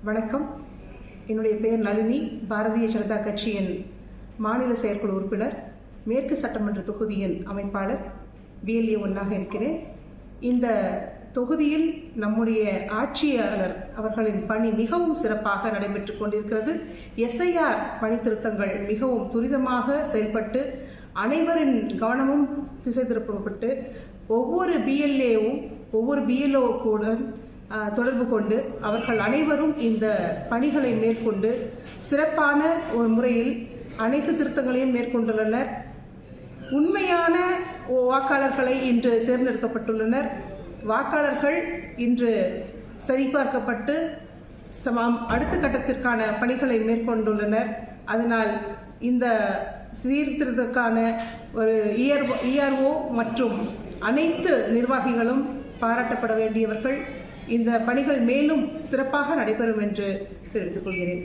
வணக்கம். என்னுடைய பெயர் நளினி. பாரதிய ஜனதா கட்சியின் மாநில செயற்குழு உறுப்பினர், மேற்கு சட்டமன்ற தொகுதியின் அமைப்பாளர், BLA 1ஆக இருக்கிறேன். இந்த தொகுதியில் நம்முடைய ஆட்சியாளர் அவர்களின் பணி மிகவும் சிறப்பாக நடைபெற்று கொண்டிருக்கிறது. SIR பணி திருத்தங்கள் மிகவும் துரிதமாக செயல்பட்டு அனைவரின் கவனமும் திசை திருப்பப்பட்டு ஒவ்வொரு BLAவும் ஒவ்வொரு BLO கூட தொடர்பு கொண்டு அவர்கள் அனைவரும் இந்த பணிகளை மேற்கொண்டு சிறப்பான ஒரு முறையில் அனைத்து திருத்தங்களையும் மேற்கொண்டுள்ளனர். உண்மையான வாக்காளர்களை இன்று தேர்ந்தெடுக்கப்பட்டுள்ளனர். வாக்காளர்கள் இன்று சரிபார்க்கப்பட்டு அடுத்த கட்டத்திற்கான பணிகளை மேற்கொண்டுள்ளனர். அதனால் இந்த சீர்திருத்தத்திற்கான ஒரு ERO மற்றும் அனைத்து நிர்வாகிகளும் பாராட்டப்பட வேண்டியவர்கள். இந்த பணிகள் மேலும் சிறப்பாக நடைபெறும் என்று தெரிவித்துக் கொள்கிறேன்.